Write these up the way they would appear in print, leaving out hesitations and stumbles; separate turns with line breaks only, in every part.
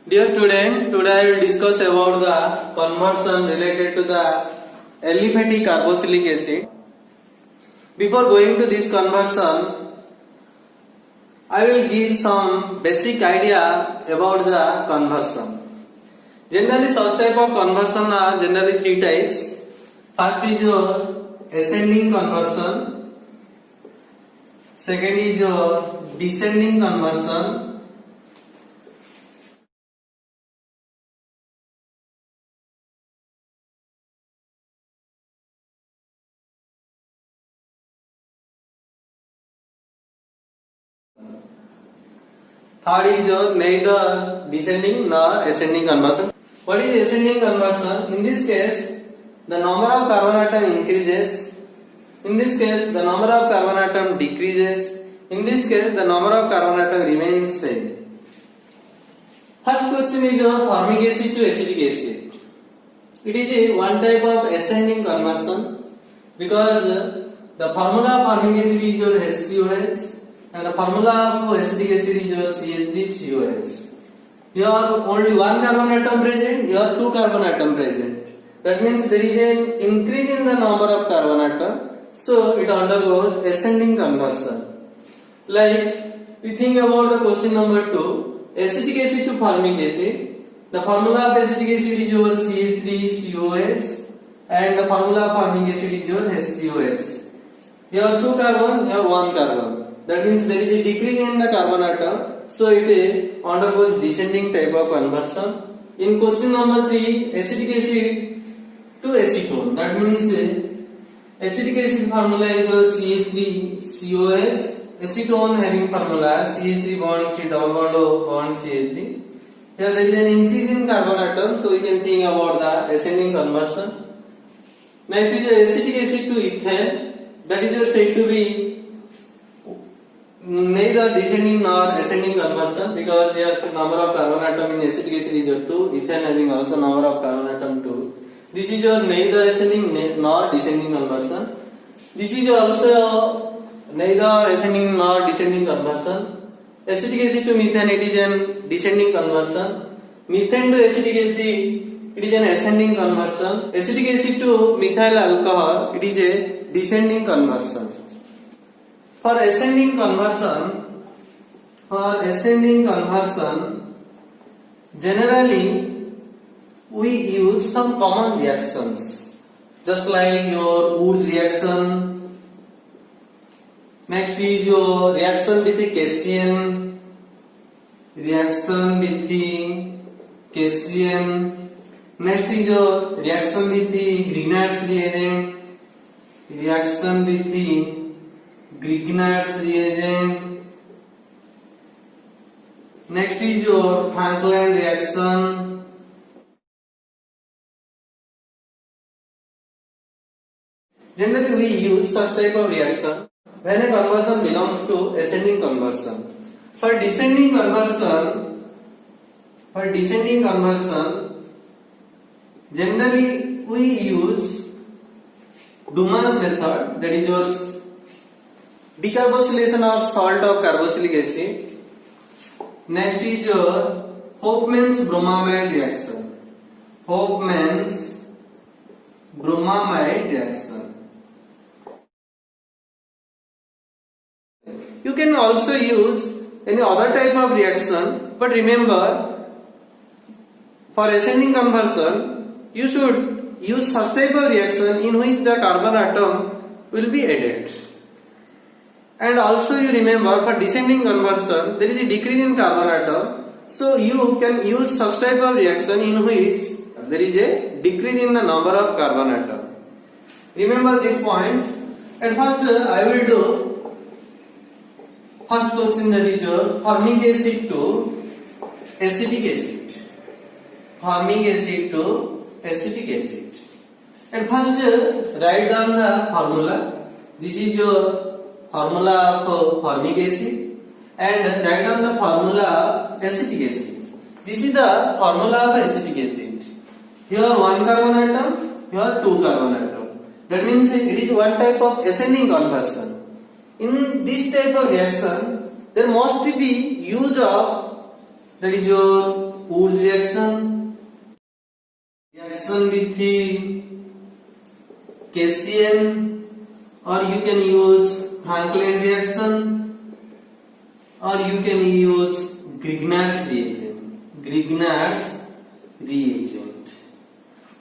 Dear student, today I will discuss about the conversion related to the aliphatic carboxylic acid. Before going to this conversion, I will give some basic idea about the conversion. Generally, such type of conversion are generally three types. First is your ascending conversion. Second is your descending conversion. Third is your neither descending nor ascending conversion. What is ascending conversion? In this case, the number of carbon atom increases. In this case, the number of carbon atom decreases. In this case, the number of carbon atom remains same. First question is your formic acid to acetic acid. It is a one type of ascending conversion because the formula of formic acid is your HCOH. And the formula of acetic acid is your CH3COH. Here only one carbon atom present, here two carbon atom present. That means there is an increase in the number of carbon atom, so it undergoes ascending conversion. Like we think about the question number 2, acetic acid to formic acid. The formula of acetic acid is your CH3COH and the formula of formic acid is your HCOH. Here two carbon, here one carbon. That means there is a decrease in the carbon atom, so it undergoes descending type of conversion. In question number 3, acetic acid to acetone. That means acetic acid formula is CH3COH, acetone having formula CH3 bond C double bond O bond CH3. Here there is an increase in carbon atom, so we can think about the ascending conversion. Next is acetic acid to ethane. That is said to be neither descending nor ascending conversion because here the number of carbon atom in acetic acid is 2, ethane having also number of carbon atom 2. This is your neither ascending nor descending conversion. This is also neither ascending nor descending conversion. Acetic acid to methane, it is an descending conversion. Methane to acetic acid, it is an ascending conversion. Acetic acid to methyl alcohol, it is a descending conversion. For ascending conversion, generally we use some common reactions, just like your Woods reaction. Next is your reaction with the Cassian. Next is your reaction with the Grignard's reagent. Grignard's reagent. Next is your Franklin reaction. Generally we use such type of reaction when a conversion belongs to ascending conversion. For descending conversion, generally we use Dumas method, that is your decarboxylation of salt of carboxylic acid. Next is your Hofmann's bromamide reaction. You can also use any other type of reaction, but remember, for ascending conversion, you should use such type of reaction in which the carbon atom will be added. And also you remember, for descending conversion, there is a decrease in carbon atom, so you can use such type of reaction in which there is a decrease in the number of carbon atom. Remember these points. And first I will do first question, that is your formic acid to acetic acid. And first write down the formula. This is your formula of formic acid, and write down the formula of acetic acid. This is the formula of acetic acid. Here one carbon atom, here two carbon atom. That means it is one type of ascending conversion. In this type of reaction, there must be use of That is your Wood's reaction. Reaction with the Cassian, or you can use Franklin reaction, or you can use Grignard's reagent. Grignard's reagent.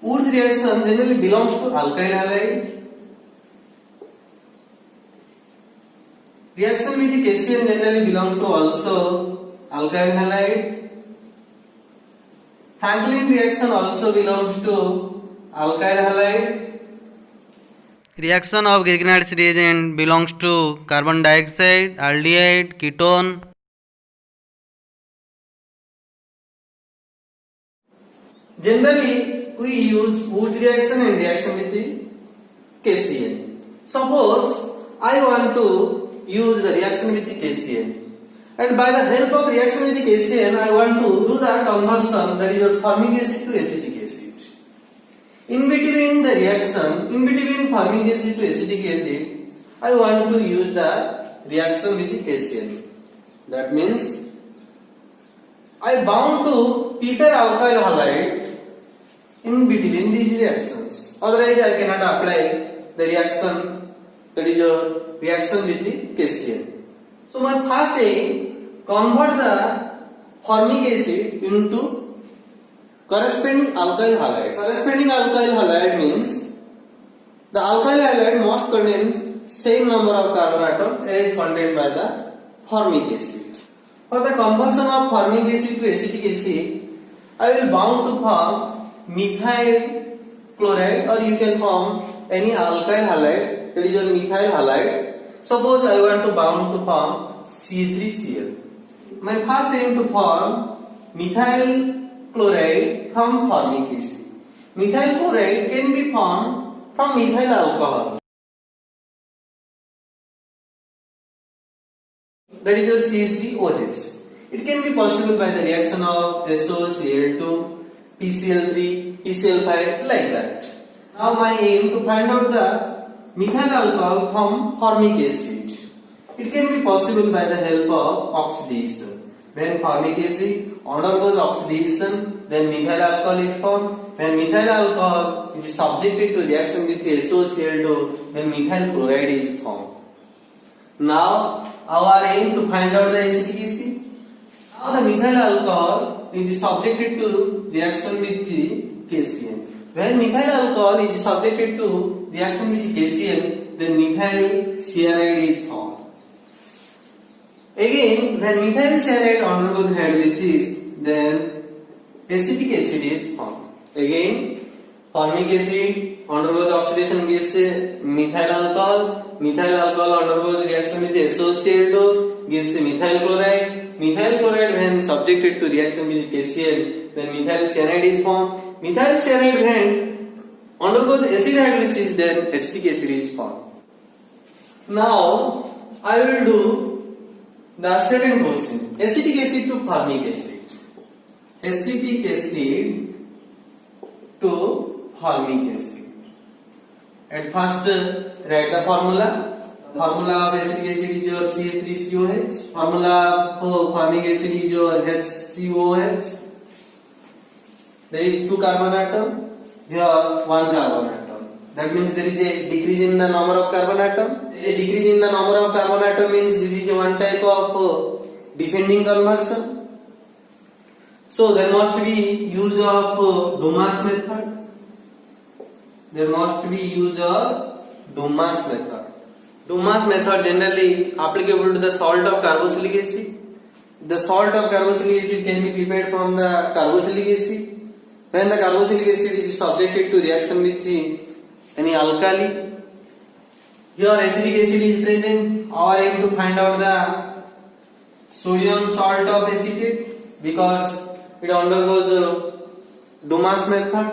Wood's reaction generally belongs to alkyl halide. Reaction with the Cassian generally belong to also alkyl halide. Franklin reaction also belongs to alkyl halide. Reaction of Grignard's reagent belongs to carbon dioxide, aldehyde, ketone. Generally, we use Wood's reaction and reaction with the Cassian. Suppose I want to use the reaction with the Cassian, and by the help of reaction with the Cassian, I want to do the conversion, that is your formic acid to acetic acid. In between the reaction, in between formic acid to acetic acid, I want to use the reaction with the Cassian. That means I bound to Peter alkyl halide in between these reactions. Otherwise, I cannot apply the reaction, that is your reaction with the Cassian. So my first aim, convert the formic acid into corresponding alkyl halide. Corresponding alkyl halide means the alkyl halide must contain same number of carbon atom as contained by the formic acid. For the conversion of formic acid to acetic acid, I will bound to form methyl chloride, or you can form any alkyl halide, that is your methyl halide. Suppose I want to bound to form C3Cl. My first aim to form methyl chloride from formic acid. Methyl chloride can be formed from methyl alcohol. That is your CH3OH. It can be possible by the reaction of SOCl2, PCl3, PCl5, like that. Now my aim to find out the methyl alcohol from formic acid. It can be possible by the help of oxidation. When formic acid undergoes oxidation, then methyl alcohol is formed. When methyl alcohol is subjected to reaction with SOCl2, then methyl chloride is formed. Now our aim to find out the acetic acid. Now the methyl alcohol is subjected to reaction with the Cassian. When methyl alcohol is subjected to reaction with the Cassian, then methyl cyanide is formed. Again, when methyl cyanide undergoes hydrolysis, then acetic acid is formed. Again, formic acid undergoes oxidation, gives a methyl alcohol. Methyl alcohol undergoes reaction with SOCl2, gives a methyl chloride. Methyl chloride, when subjected to reaction with Cassian, then methyl cyanide is formed. Methyl cyanide, when undergoes acid hydrolysis, then acetic acid is formed. Now I will do the second question. Acetic acid to formic acid. Acetic acid to formic acid. At first, write the formula. Formula of acetic acid is your CH3COH. Formula of formic acid is your HCOH. There is 2 carbon atom. Here 1 carbon atom. That means there is a decrease in the number of carbon atom. A decrease in the number of carbon atom means this is one type of descending conversion. So there must be use of Dumas method. There must be use of Dumas method. Dumas method generally applicable to the salt of carboxylic acid. The salt of carboxylic acid can be prepared from the carboxylic acid. When the carboxylic acid is subjected to reaction with any alkali, here acetic acid is present. Our aim to find out the sodium salt of acetate, because it undergoes Dumas method.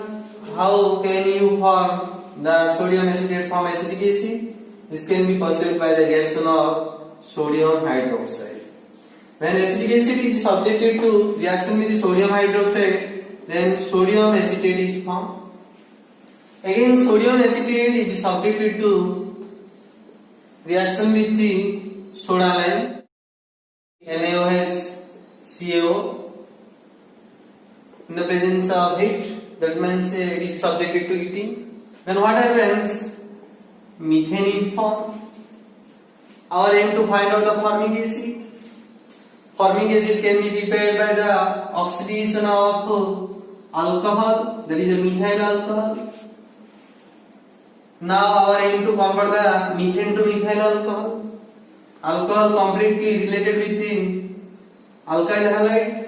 How can you form the sodium acetate from acetic acid? This can be possible by the reaction of sodium hydroxide. When acetic acid is subjected to reaction with the sodium hydroxide, then sodium acetate is formed. Again, sodium acetate is subjected to reaction with the soda lime, NaOH, CO, in the presence of heat, that means it is subjected to heating. Then what happens? Methane is formed. Our aim to find out the formic acid. Formic acid can be prepared by the oxidation of alcohol, that is a methyl alcohol. Now our aim to convert the methane to methyl alcohol. Alcohol completely related with the alkyl halide.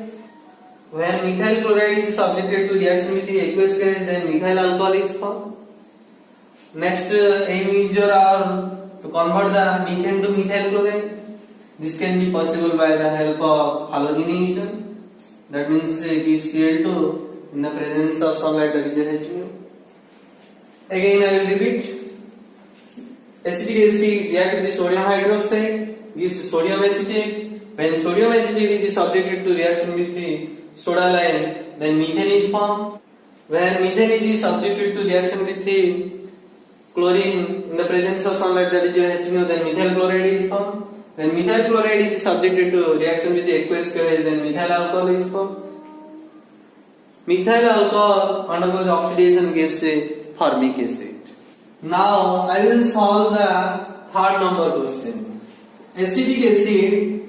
When methyl chloride is subjected to reaction with the aqueous gas, then methyl alcohol is formed. Next aim is to convert the methane to methyl chloride. This can be possible by the help of halogenation. That means give Cl2 in the presence of sunlight, that is HNO. Again I will repeat. Acetic acid reacts with the sodium hydroxide, gives sodium acetate. When sodium acetate is subjected to reaction with the soda lime, then methane is formed. When methane is subjected to reaction with the chlorine in the presence of sunlight, that is HNO, then methyl chloride is formed. When methyl chloride is subjected to reaction with the aqueous gas, then methyl alcohol is formed. Methyl alcohol undergoes oxidation, gives a formic acid. Now I will solve the third number question. Acetic acid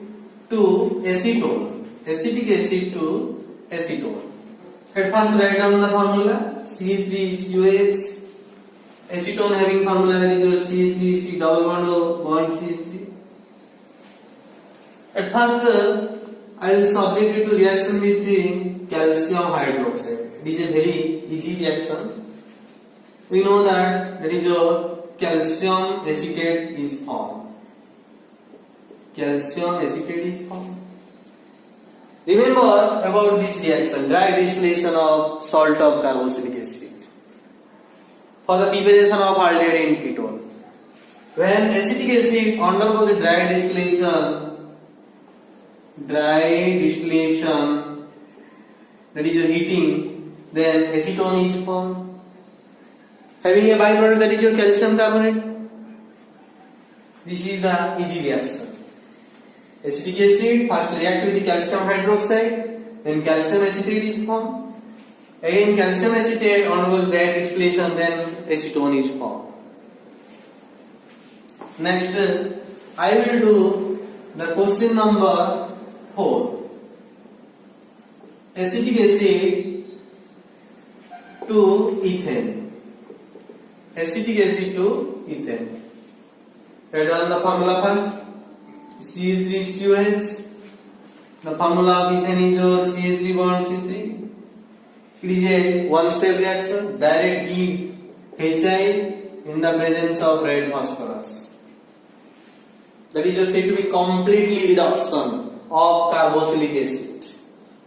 to acetone. Acetic acid to acetone. At first write down the formula. CH3COH. Acetone having formula, that is your CH3C double bond O bond CH3. At first I will subject it to reaction with the calcium hydroxide. It is a very easy reaction. We know that is your calcium acetate is formed. Calcium acetate is formed. Remember about this reaction, dry distillation of salt of carboxylic acid for the preparation of aldehyde ketone. When acetic acid undergoes dry distillation, that is your heating, then acetone is formed. Having a byproduct, that is your calcium carbonate. This is the easy reaction. Acetic acid first react with the calcium hydroxide, then calcium acetate is formed. Again calcium acetate undergoes dry distillation, then acetone is formed. Next I will do the question number 4. Acetic acid to ethane. Acetic acid to ethane. Write down the formula first. CH3COH. The formula of ethane is your CH3 bond C3. It is a one-step reaction. Direct give HI in the presence of red phosphorus. That is just said to be completely reduction of carboxylic acid.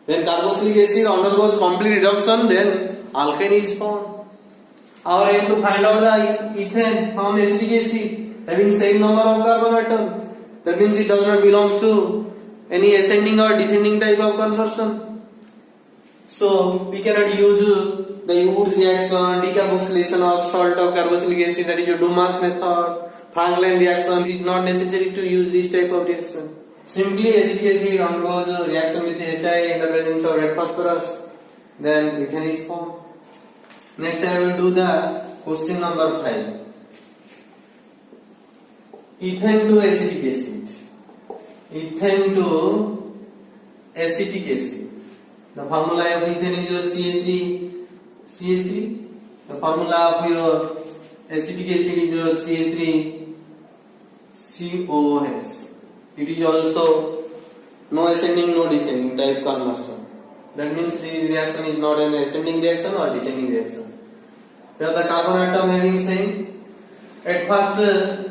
When carboxylic acid undergoes complete reduction, then alkane is formed. Our aim to find out the ethane from acetic acid having same number of carbon atom. That means it does not belong to any ascending or descending type of conversion. So we cannot use the Wood's reaction, decarboxylation of salt of carboxylic acid, that is your Dumas method, Franklin reaction. It is not necessary to use this type of reaction. Simply acetic acid undergoes reaction with HI in the presence of red phosphorus, then ethane is formed. Next I will do the question number 5. Ethane to acetic acid. Ethane to acetic acid. The formula of ethane is your CH3. The formula of your acetic acid is your CH3COH. It is also no ascending, no descending type conversion. That means this reaction is not an ascending reaction or descending reaction. Where the carbon atom having same. At first the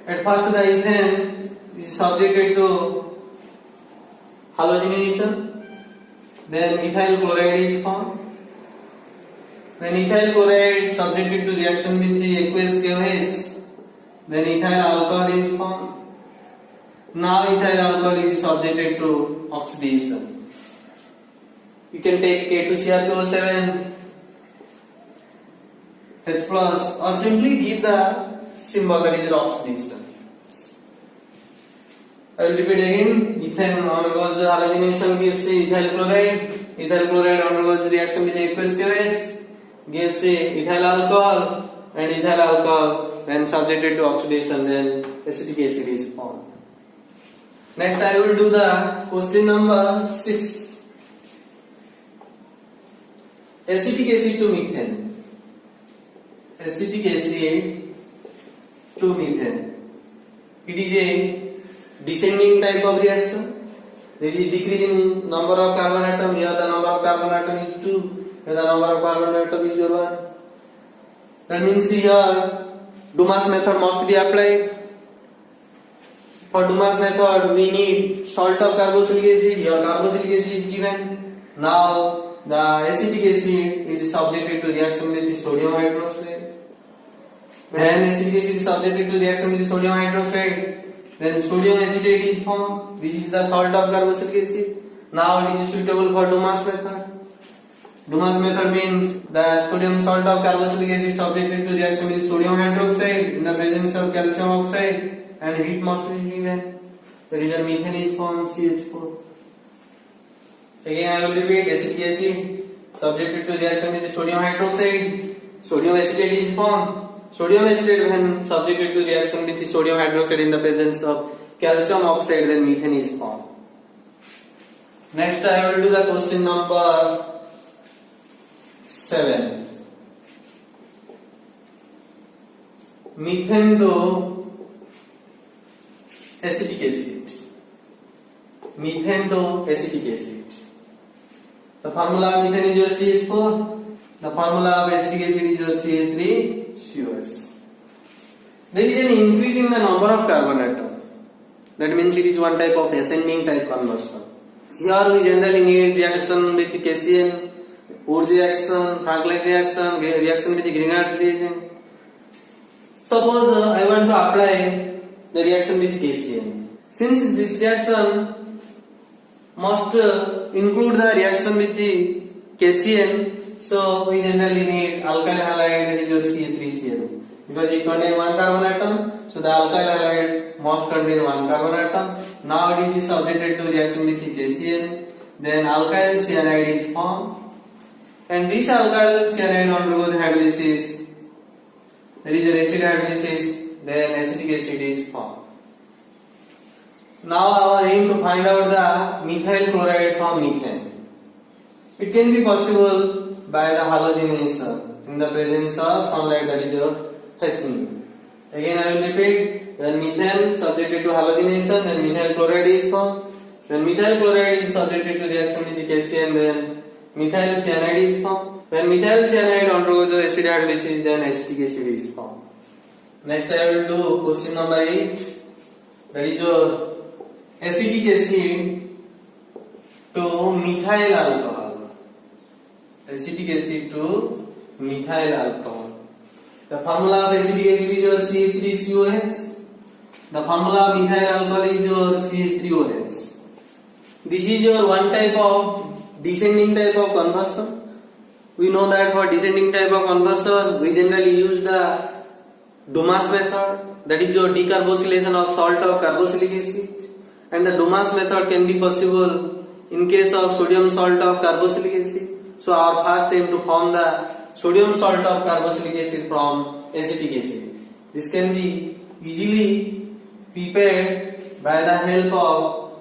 ethane is subjected to halogenation. Then ethyl chloride is formed. When ethyl chloride subjected to reaction with the aqueous KOH, then ethyl alcohol is formed. Now ethyl alcohol is subjected to oxidation. You can take K2Cr2O7 H plus or simply give the symbol, that is oxidation. I will repeat again. Ethane undergoes halogenation, gives ethyl chloride. ethyl chloride undergoes reaction with aqueous KOH, gives ethyl alcohol, and ethyl alcohol when subjected to oxidation, then acetic acid is formed. Next I will do the question number 6. Acetic acid to methane. Acetic acid to methane. It is a descending type of reaction. There is decrease in number of carbon atom. Here the number of carbon atom is 2. Here the number of carbon atom is 1. That means here Dumas method must be applied. For Dumas method we need salt of carboxylic acid. Here carboxylic acid is given. Now the acetic acid is subjected to reaction with the sodium hydroxide. When acetic acid is subjected to reaction with the sodium hydroxide, then sodium acetate is formed. This is the salt of carboxylic acid. Now it is suitable for Dumas method. Dumas method means the sodium salt of carboxylic acid is subjected to reaction with sodium hydroxide in the presence of calcium oxide, and heat must be given. The result methane is formed, CH4. Again I will repeat, acetic acid subjected to reaction with sodium hydroxide, sodium acetate is formed. Sodium acetate when subjected to reaction with sodium hydroxide in the presence of calcium oxide, then methane is formed. Next I will do the question number 7. Methane to acetic acid. Methane to acetic acid. The formula of methane is your CH4. The formula of acetic acid is your CH3COS. There is an increase in the number of carbon atom. That means it is one type of ascending type conversion. Here we generally need reaction with KCl, Wurtz reaction, Franklin reaction, reaction with the Grignard's reagent. Suppose I want to apply the reaction with KCl. Since this reaction must include the reaction with the KCl, so we generally need alkyl halide, that is your CH3Cl. Because it contains one carbon atom, so the alkyl halide must contain one carbon atom. Now it is subjected to reaction with KCl, then alkyl cyanide is formed, and this alkyl cyanide undergoes hydrolysis, that is your acid hydrolysis, then acetic acid is formed. Now our aim to find out the methyl chloride from methane. It can be possible by the halogenation in the presence of sunlight, that is your Hnu. Again I will repeat, when methane subjected to halogenation, then methyl chloride is formed. When methyl chloride is subjected to reaction with the calcium, then methyl cyanide is formed. When methyl cyanide undergoes acid hydrolysis, then acetic acid is formed. Next I will do question number 8, that is your acetic acid to methyl alcohol. Acetic acid to methyl alcohol. The formula of acetic acid is your CH3COH. The formula of methyl alcohol is your CH3OH. This is your one type of descending type of conversion. We know that for descending type of conversion, we generally use the Dumas method, that is your decarboxylation of salt of carboxylic acid. And the Dumas method can be possible in case of sodium salt of carboxylic acid. So our first aim to form the sodium salt of carboxylic acid from acetic acid. This can be easily prepared by the help of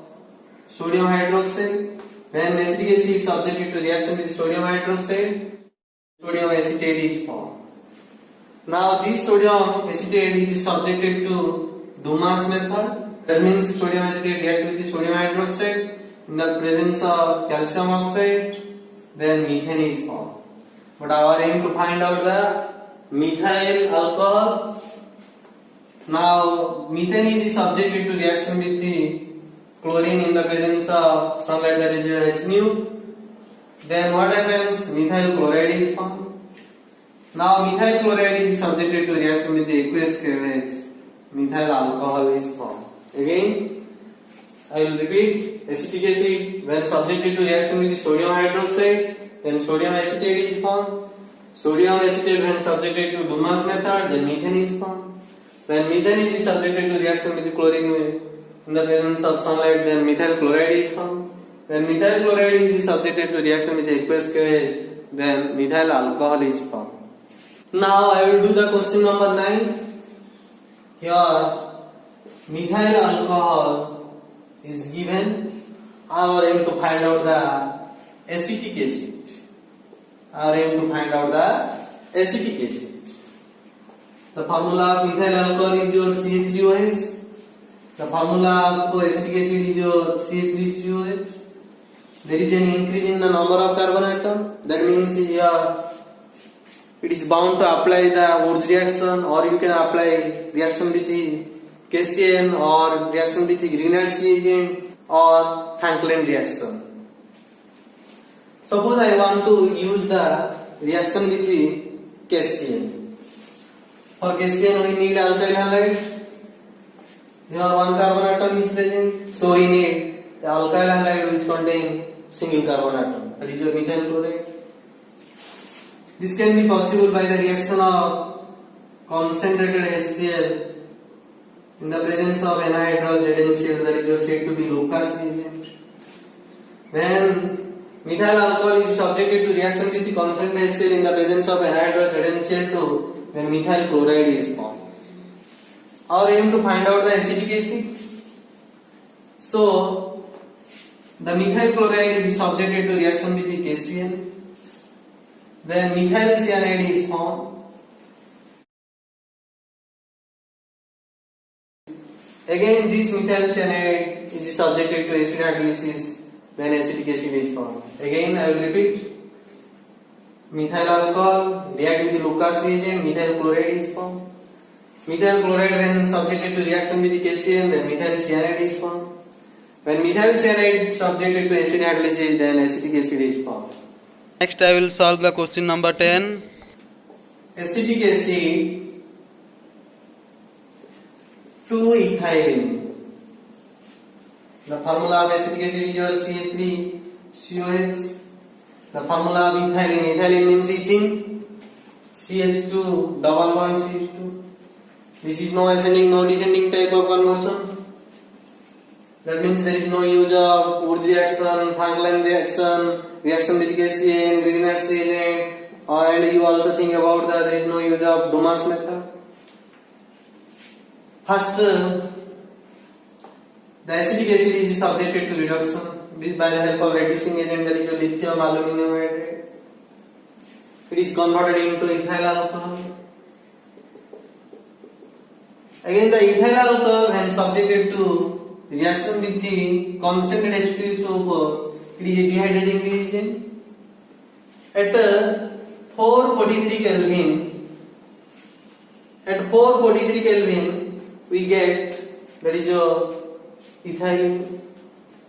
sodium hydroxide. When acetic acid is subjected to reaction with sodium hydroxide, sodium acetate is formed. Now this sodium acetate is subjected to Dumas method. That means sodium acetate react with the sodium hydroxide in the presence of calcium oxide, then methane is formed. But our aim to find out the methyl alcohol. Now methane is subjected to reaction with the chlorine in the presence of sunlight, that is Hnu. Then what happens? Methyl chloride is formed. Now methyl chloride is subjected to reaction with the aqueous KOH. Methyl alcohol is formed. Again, I will repeat, acetic acid when subjected to reaction with the sodium hydroxide, then sodium acetate is formed. Sodium acetate when subjected to Dumas method, then methane is formed. When methane is subjected to reaction with the chlorine in the presence of sunlight, then methyl chloride is formed. when methyl chloride is subjected to reaction with aqueous phase, then methyl alcohol is formed. Now I will do the question number 9. Here methyl alcohol is given. Our aim to find out the acetic acid. Our aim to find out the acetic acid. The formula of methyl alcohol is your CH3OH. The formula of acetic acid is your CH3COH. There is an increase in the number of carbon atom. That means here it is bound to apply the Wurtz reaction, or you can apply reaction with the KCl or reaction with the Grignard's reagent or Franklin reaction. Suppose I want to use the reaction with the KCl. For KCl we need alkyl halide. Here one carbon atom is present, so we need the alkyl halide which contain single carbon atom. That is your methyl chloride. This can be possible by the reaction of concentrated HCl in the presence of anhydrous ZnCl, that is said to be Lucas reagent. When methyl alcohol is subjected to reaction with the concentrated HCl in the presence of anhydrous ZnCl2, then methyl chloride is formed. Our aim to find out the acetic acid. So the methyl chloride is subjected to reaction with the KCl. Then methyl cyanide is formed. Again, this methyl cyanide is subjected to acid hydrolysis. Then acetic acid is formed. Again, I will repeat. Methyl alcohol react with the Lucas reagent. Methyl chloride is formed. Methyl chloride, when subjected to reaction with the KCl, then methyl cyanide is formed. When methyl cyanide subjected to acid hydrolysis, then acetic acid is formed. Next, I will solve the question number 10. Acetic acid 2-ethylene. The formula of acetic acid is your CH3COH. The formula of ethylene, ethylene means ethene. CH2 double bond CH2. This is no ascending, no descending type of conversion. That means there is no use of Wurtz reaction, Franklin reaction, reaction with KCl, Grignard's reagent, and you also think about that there is no use of Dumas method. First, the acetic acid is subjected to reduction by the help of reducing agent, that is your lithium aluminum hydride. It is converted into ethyl alcohol. Again, the ethyl alcohol, when subjected to reaction with the concentrated H2SO4, it is a dehydrating reagent. At 443 Kelvin, we get, that is your ethylene.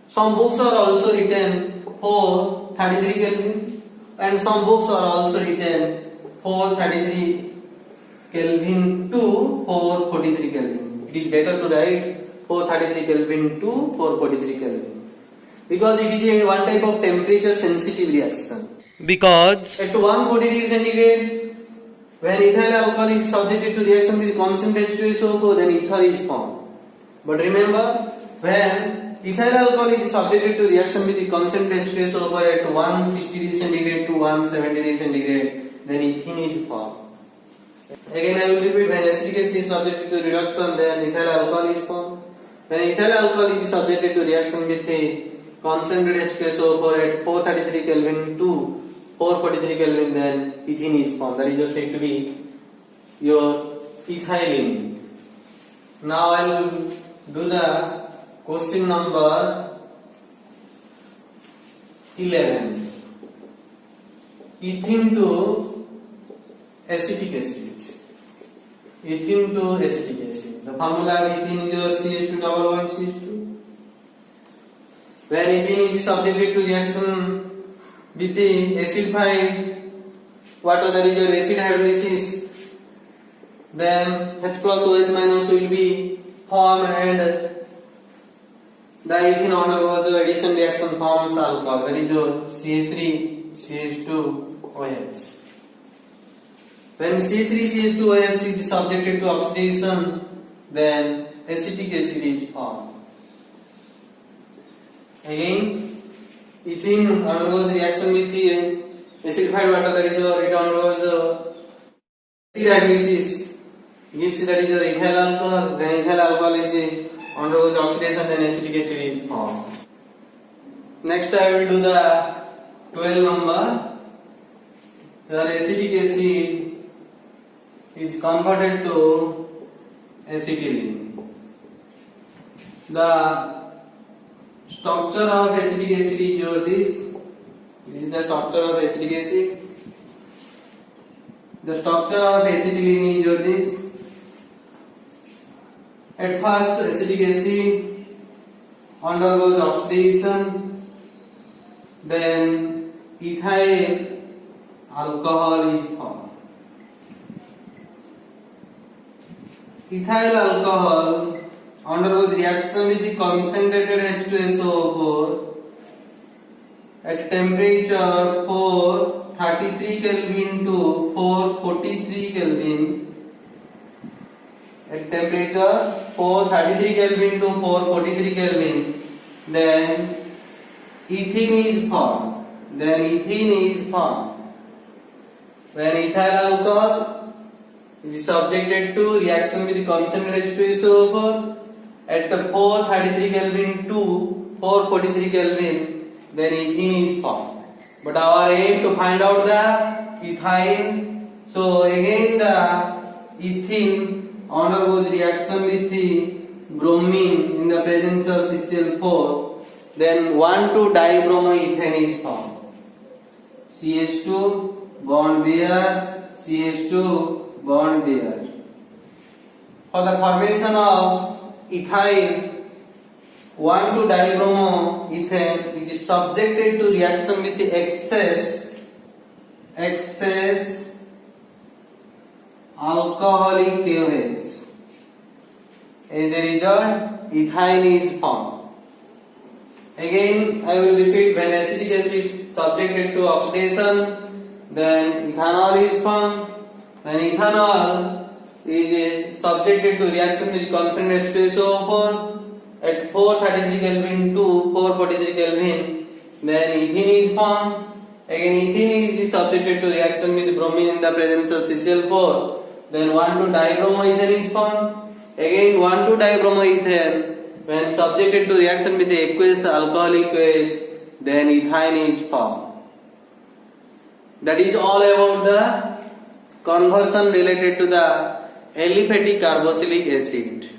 Some books are also written 433 Kelvin, and some books are also written 433 Kelvin to 443 Kelvin. It is better to write 433 Kelvin to 443 Kelvin, because it is a one type of temperature sensitive reaction. Because at 140 degrees centigrade, when ethyl alcohol is subjected to reaction with concentrated H2SO4, then ether is formed. But remember, when ethyl alcohol is subjected to reaction with the concentrated H2SO4 at 160 degrees centigrade to 170 degrees centigrade, then ethene is formed. Again, I will repeat, when acetic acid is subjected to reduction, then ethyl alcohol is formed. When ethyl alcohol is subjected to reaction with the concentrated H2SO4 at 433 Kelvin to 443 Kelvin, then ethene is formed. That is said to be your ethylene. Now I will do the question number 11. Ethene to acetic acid. Ethene to acetic acid. The formula of ethene is your CH2 double bond CH2. When ethene is subjected to reaction with the acidified water, that is your acid hydrolysis, then H plus OH minus will be formed and the ethene undergoes addition reaction forms alcohol, that is your CH3CH2OH. When C3CH2OH is subjected to oxidation, then acetic acid is formed. Again, ethene undergoes reaction with the acidified water, that is it undergoes hydrolysis, gives that is your ethyl alcohol, then ethyl alcohol is undergoes oxidation, then acetic acid is formed. Next I will do the 12 number. The acetic acid is converted to acetylene. The structure of acetic acid is your this is the structure of acetic acid. The structure of acetylene is your this. At first acetic acid undergoes oxidation, then ethyl alcohol is formed. Ethyl alcohol undergoes reaction with the concentrated H2SO4 at temperature 433 Kelvin to 443 Kelvin. At temperature 433 Kelvin to 443 Kelvin, then ethene is formed. When ethyl alcohol is subjected to reaction with the concentrated H2SO4 at 433 Kelvin to 443 Kelvin, then ethene is formed. But our aim to find out the ethyl. So again the ethene undergoes reaction with the bromine in the presence of CCl4, then 1,2-dibromoethane is formed. CH2 bond bear, CH2 bond bear. For the formation of ethyl, 1,2-dibromoethane is subjected to reaction with the excess alcoholic KOH. As a result, ethyl is formed. Again, I will repeat, when acetic acid subjected to oxidation, then ethanol is formed. When ethanol is subjected to reaction with concentrated H2SO4 at 433 Kelvin to 443 Kelvin, then ethene is formed. Again, ethene is subjected to reaction with bromine in the presence of CCl4, then 1,2-dibromoethane is formed. Again, 1,2-dibromoethane, when subjected to reaction with the aqueous alcoholic base, then ethine is formed. That is all about the conversion related to the aliphatic carboxylic acid.